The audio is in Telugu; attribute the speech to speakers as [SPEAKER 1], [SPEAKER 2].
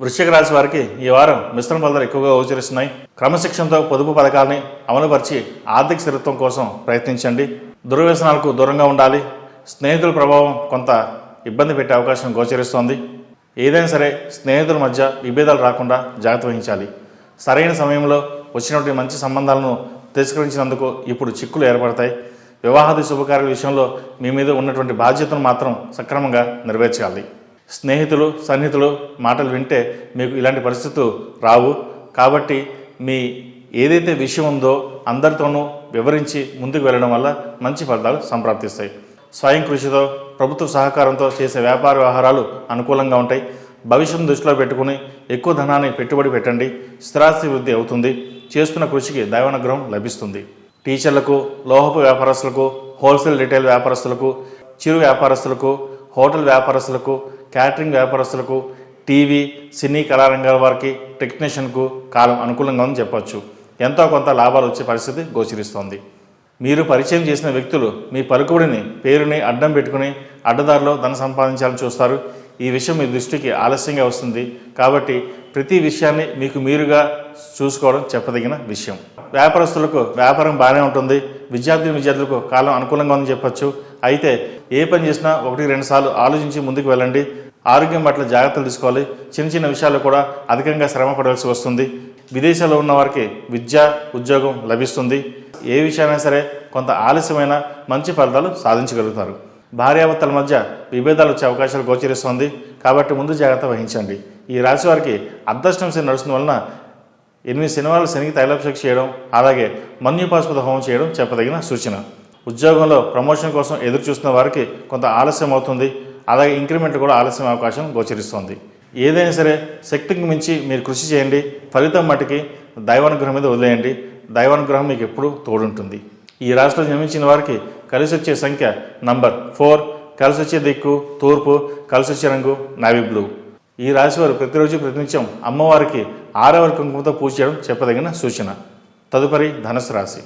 [SPEAKER 1] వృశ్చిక రాశి వారికి ఈ వారం మిశ్రమ ఫలితాలు ఎక్కువగా గోచరిస్తున్నాయి. క్రమశిక్షణతో పొదుపు పథకాలని అమలుపరిచి ఆర్థిక స్థిరత్వం కోసం ప్రయత్నించండి. దుర్వ్యసనాలకు దూరంగా ఉండాలి. స్నేహితుల ప్రభావం కొంత ఇబ్బంది పెట్టే అవకాశం గోచరిస్తోంది. ఏదైనా సరే స్నేహితుల మధ్య విభేదాలు రాకుండా జాగ్రత్త వహించాలి. సరైన సమయంలో వచ్చినటువంటి మంచి సంబంధాలను తిరస్కరించినందుకు ఇప్పుడు చిక్కులు ఏర్పడతాయి. వివాహాది శుభకార్యాల విషయంలో మీ మీద ఉన్నటువంటి బాధ్యతను మాత్రం సక్రమంగా నెరవేర్చాలి. స్నేహితులు సన్నిహితులు మాటలు వింటే మీకు ఇలాంటి పరిస్థితులు రావు. కాబట్టి మీ ఏదైతే విషయం ఉందో అందరితోనూ వివరించి ముందుకు వెళ్ళడం వల్ల మంచి ఫలితాలు సంప్రాప్తిస్తాయి. స్వయం కృషితో ప్రభుత్వ సహకారంతో చేసే వ్యాపార వ్యవహారాలు అనుకూలంగా ఉంటాయి. భవిష్యత్తును దృష్టిలో పెట్టుకుని ఎక్కువ ధనాన్ని పెట్టుబడి పెట్టండి. స్థిరాస్తి వృద్ధి అవుతుంది. చేస్తున్న కృషికి దైవానుగ్రహం లభిస్తుంది. టీచర్లకు, లోహపు వ్యాపారస్తులకు, హోల్సేల్ రిటైల్ వ్యాపారస్తులకు, చిరు వ్యాపారస్తులకు, హోటల్ వ్యాపారస్తులకు, క్యాటరింగ్ వ్యాపారస్తులకు, టీవీ సినీ కళారంగాల వారికి, టెక్నీషియన్కు కాలం అనుకూలంగా ఉందని చెప్పవచ్చు. ఎంతో కొంత లాభాలు వచ్చే పరిస్థితి గోచరిస్తోంది. మీరు పరిచయం చేసిన వ్యక్తులు మీ పలుకుబడిని పేరుని అడ్డం పెట్టుకుని అడ్డదారిలో ధన సంపాదించాలని చూస్తారు. ఈ విషయం మీ దృష్టికి ఆలస్యంగా వస్తుంది. కాబట్టి ప్రతి విషయాన్ని మీకు మీరుగా చూసుకోవడం చెప్పదగిన విషయం. వ్యాపారస్తులకు వ్యాపారం బాగానే ఉంటుంది. విద్యార్థులకు కాలం అనుకూలంగా ఉందని చెప్పచ్చు. అయితే ఏ పని చేసినా 1-2 సార్లు ఆలోచించి ముందుకు వెళ్ళండి. ఆరోగ్యం పట్ల జాగ్రత్తలు తీసుకోవాలి. చిన్న చిన్న విషయాలు కూడా అధికంగా శ్రమ పడవలసి వస్తుంది. విదేశాల్లో ఉన్న వారికి విద్య, ఉద్యోగం లభిస్తుంది. ఏ విషయమైనా సరే కొంత ఆలస్యమైన మంచి ఫలితాలు సాధించగలుగుతారు. భార్యాభర్తల మధ్య విభేదాలు వచ్చే అవకాశాలు గోచరిస్తుంది. కాబట్టి ముందు జాగ్రత్త వహించండి. ఈ రాశి వారికి అర్ధష్టం శని నడుస్తున్న వలన 8 శనివారాలు శనికి తైలాభిషేకం చేయడం, అలాగే మన్యుపాశుపత హోమం చేయడం చెప్పదగిన సూచన. ఉద్యోగంలో ప్రమోషన్ కోసం ఎదురు చూస్తున్న వారికి కొంత ఆలస్యం అవుతుంది. అలాగే ఇంక్రిమెంట్ కూడా ఆలస్యం అవకాశం గోచరిస్తోంది. ఏదైనా సరే శక్తికి మించి మీరు కృషి చేయండి. ఫలితం మటుకి దైవానుగ్రహం మీద వదిలేయండి. దైవానుగ్రహం మీకు ఎప్పుడూ తోడుంటుంది. ఈ రాశిలో జన్మించిన వారికి కలిసి వచ్చే సంఖ్య నంబర్ 4, కలిసి వచ్చే దిక్కు తూర్పు, కలిసి వచ్చే రంగు నావీ బ్లూ. ఈ రాశి వారు ప్రతిరోజు ప్రతినిత్యం అమ్మవారికి 6వ కుంకుమతో పూజ చేయడం చెప్పదగిన సూచన. తదుపరి ధనుసు రాశి.